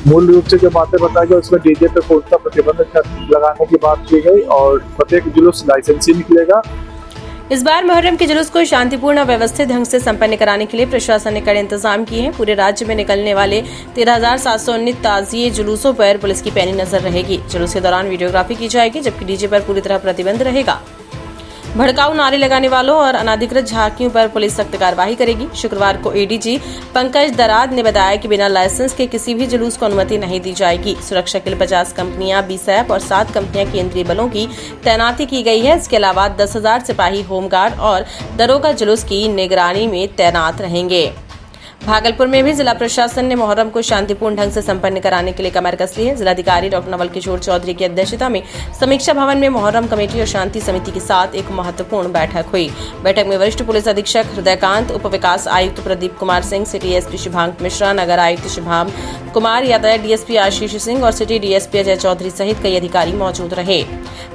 मूल रूप से जो बातें बताई गई उसमें डीजे पे पूर्णतः प्रतिबंध लगाने की बात की गई और प्रत्येक जुलूस लाइसेंसी निकलेगा। इस बार मुहर्रम के जुलूस को शांतिपूर्ण और व्यवस्थित ढंग से संपन्न कराने के लिए प्रशासन ने कड़े इंतजाम किए हैं। पूरे राज्य में निकलने वाले 13,719 ताजिए जुलूसों पर पुलिस की पैनी नजर रहेगी। जुलूस के दौरान वीडियोग्राफी की जाएगी, जबकि डीजे पर पूरी तरह प्रतिबंध रहेगा। भड़काऊ नारे लगाने वालों और अनाधिकृत झांकियों पर पुलिस सख्त कार्रवाई करेगी। शुक्रवार को एडीजी पंकज दराद ने बताया कि बिना लाइसेंस के किसी भी जुलूस को अनुमति नहीं दी जाएगी। सुरक्षा के लिए 50 कंपनियां बीएसएफ और 7 कंपनियां केंद्रीय बलों की तैनाती की गई है। इसके अलावा 10,000 सिपाही होमगार्ड और दरोगा जुलूस की निगरानी में तैनात रहेंगे। भागलपुर में भी जिला प्रशासन ने मुहर्रम को शांतिपूर्ण ढंग से संपन्न कराने के लिए कमर कस ली है। जिलाधिकारी डॉक्टर नवल किशोर चौधरी की अध्यक्षता में समीक्षा भवन में मुहर्रम कमेटी और शांति समिति के साथ एक महत्वपूर्ण बैठक हुई। बैठक में वरिष्ठ पुलिस अधीक्षक हृदयकांत, उप विकास आयुक्त प्रदीप कुमार सिंह, सिटी एसपी शुभांग मिश्रा, नगर आयुक्त शुभाम कुमार, यातायात डीएसपी आशीष सिंह और सिटी डीएसपी अजय चौधरी सहित कई अधिकारी मौजूद रहे।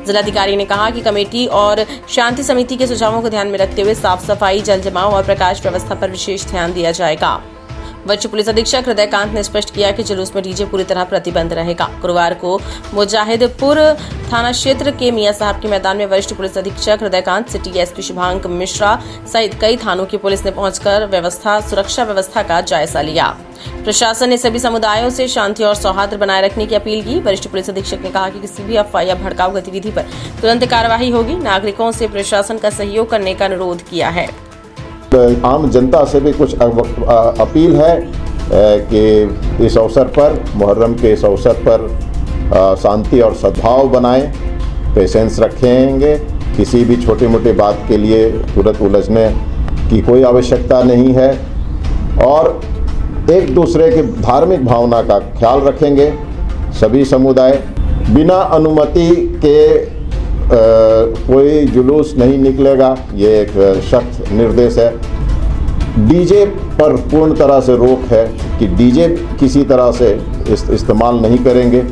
जिलाधिकारी ने कहा कि कमेटी और शांति समिति के सुझावों को ध्यान में रखते हुए साफ सफाई, जल जमाव और प्रकाश व्यवस्था पर विशेष ध्यान दिया जाएगा। वरिष्ठ पुलिस अधीक्षक हृदयकांत ने स्पष्ट किया कि जुलूस में डीजे पूरी तरह प्रतिबंध रहेगा। गुरुवार को मुजाहिदपुर थाना क्षेत्र के मियां साहब के मैदान में वरिष्ठ पुलिस अधीक्षक हृदयकांत, सिटी एसपी शुभांक मिश्रा सहित कई थानों की पुलिस ने पहुंचकर सुरक्षा व्यवस्था का जायजा लिया। प्रशासन ने सभी समुदायों से शांति और सौहार्द बनाए रखने की अपील की। वरिष्ठ पुलिस अधीक्षक ने कहा कि किसी भी अफवाह या भड़काऊ गतिविधि पर तुरंत कार्रवाई होगी। नागरिकों से प्रशासन का सहयोग करने का अनुरोध किया है। आम जनता से भी कुछ अपील है कि इस अवसर पर, मुहर्रम के इस अवसर पर शांति और सद्भाव बनाएं, पेशेंस रखेंगे। किसी भी छोटी मोटी बात के लिए तुरंत उलझने की कोई आवश्यकता नहीं है और एक दूसरे की धार्मिक भावना का ख्याल रखेंगे। सभी समुदाय बिना अनुमति के कोई जुलूस नहीं निकलेगा, ये एक सख्त निर्देश है। डीजे पर पूर्ण तरह से रोक है कि डीजे किसी तरह से इस्तेमाल नहीं करेंगे।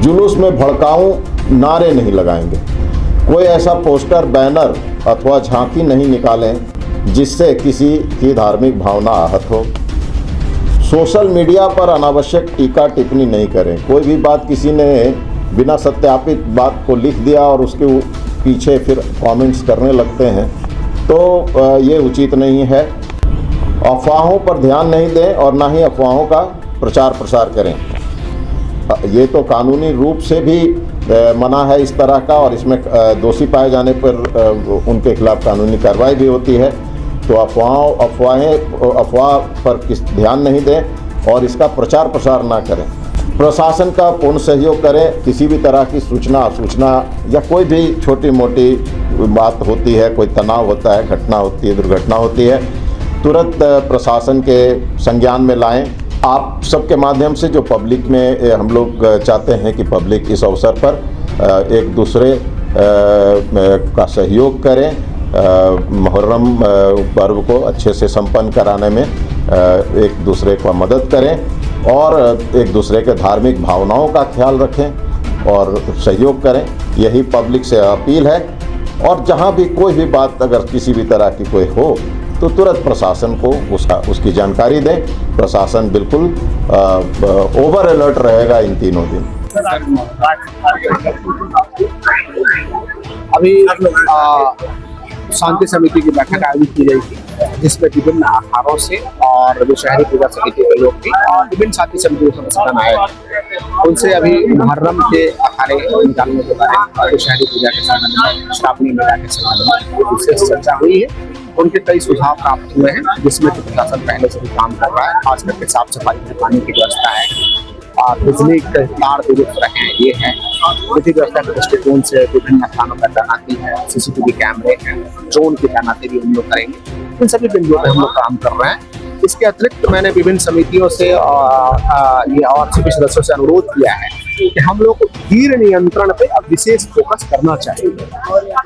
जुलूस में भड़काऊ नारे नहीं लगाएंगे। कोई ऐसा पोस्टर, बैनर अथवा झांकी नहीं निकालें जिससे किसी की धार्मिक भावना आहत हो। सोशल मीडिया पर अनावश्यक टीका टिप्पणी नहीं करें। कोई भी बात किसी ने बिना सत्यापित बात को लिख दिया और उसके पीछे फिर कमेंट्स करने लगते हैं, तो ये उचित नहीं है। अफवाहों पर ध्यान नहीं दें और ना ही अफवाहों का प्रचार प्रसार करें। ये तो कानूनी रूप से भी मना है इस तरह का, और इसमें दोषी पाए जाने पर उनके खिलाफ कानूनी कार्रवाई भी होती है। तो अफवाह पर ध्यान नहीं दें और इसका प्रचार प्रसार ना करें। प्रशासन का पूर्ण सहयोग करें। किसी भी तरह की सूचना या कोई भी छोटी मोटी बात होती है, कोई तनाव होता है, घटना होती है, दुर्घटना होती है, तुरंत प्रशासन के संज्ञान में लाएं। आप सबके माध्यम से जो पब्लिक में हम लोग चाहते हैं कि पब्लिक इस अवसर पर एक दूसरे का सहयोग करें, मुहर्रम पर्व को अच्छे से संपन्न कराने में एक दूसरे को मदद करें और एक दूसरे के धार्मिक भावनाओं का ख्याल रखें और सहयोग करें। यही पब्लिक से अपील है। और जहां भी कोई भी बात अगर किसी भी तरह की कोई हो तो तुरंत प्रशासन को उसकी जानकारी दें। प्रशासन बिल्कुल ओवर अलर्ट रहेगा इन तीनों दिन। अभी शांति समिति की बैठक आयोजित की गई थी, जिसमें विभिन्न अखाड़ों से और जो शहरी पूजा समिति के लोग भी और विभिन्न शांति समितियों के सदस्य आए थे। उनसे अभी मुहर्रम के अखाड़े निकालने के बारे में और शहरी पूजा के संबंध में, श्रावणी मेला के संबंध में विशेष चर्चा हुई है। उनके कई सुझाव प्राप्त हुए हैं, जिसमें प्रशासन पहले से भी काम कर रहा है। खास करके साफ सफाई में पानी की व्यवस्था है और बिजली के तार दुरुस्त रहे, ये है। विधि व्यवस्था के दृष्टिकोण से विभिन्न स्थानों पर तैनाती है, सीसीटीवी कैमरे हैं, ड्रोन की तैनाती भी हम लोग करेंगे। इन सभी बिंदुओं पर हम लोग काम कर रहे हैं। इसके अतिरिक्त मैंने विभिन्न समितियों से ये और सभी सदस्यों से अनुरोध किया है कि हम लोग को भीड़ नियंत्रण पे अब विशेष फोकस करना चाहिए।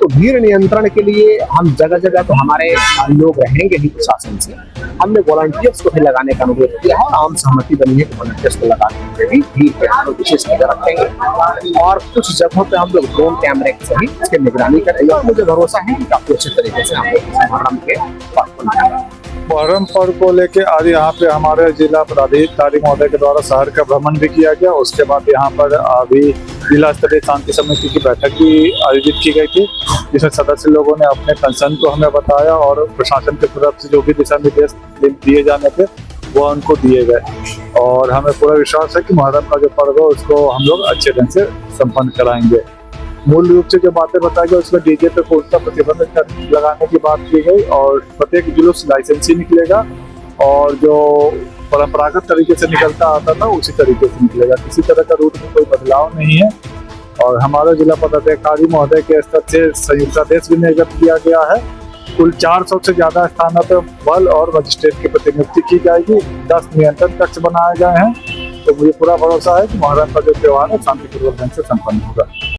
तो भीड़ नियंत्रण के लिए हम जगह जगह तो हमारे लोग रहेंगे ही प्रशासन से, हमने वॉलंटियर्स को भी लगाने का अनुरोध किया है। आम सहमति बनी है कि वॉलंटियर्स को लगाने पे भी भीड़ पे हम लोग विशेष नजर रखेंगे और कुछ जगहों पे हम लोग ड्रोन कैमरे से भी इसकी निगरानी करेंगे और मुझे भरोसा है कि काफी अच्छे तरीके से हम लोग मुहर्रम के मुहर्रम पर्व को लेके आज यहाँ पे हमारे जिला पदाधिकारी महोदय के द्वारा शहर का भ्रमण भी किया गया। उसके बाद यहाँ पर अभी जिला स्तरीय शांति समिति की बैठक भी आयोजित की गई थी, जिसमें सदस्य लोगों ने अपने कंसर्न को हमें बताया और प्रशासन की तरफ से जो भी दिशा निर्देश दिए जाने थे वो उनको दिए गए। और हमें पूरा विश्वास है कि मुहर्रम का जो पर्व है उसको हम लोग अच्छे ढंग से संपन्न कराएंगे। मूल रूप से जो बातें बताई गई उसमें डीजे पे पूर्णतः प्रतिबंध लगाने की बात की गई और प्रत्येक जुलूस लाइसेंसी निकलेगा और जो परंपरागत तरीके से निकलता आता था उसी तरीके से निकलेगा। किसी तरह का रूट में कोई बदलाव नहीं है। और हमारे जिला पदाधिकारी महोदय के स्तर से संयुक्त आदेश भी निर्गत किया गया है। कुल 400 से ज्यादा स्थानों पर बल और मजिस्ट्रेट की प्रतिनियुक्ति की जाएगी। 10 नियंत्रण कक्ष बनाए गए हैं। तो मुझे पूरा भरोसा है कि मुहर्रम का जो त्योहार है शांतिपूर्वक ढंग से संपन्न होगा।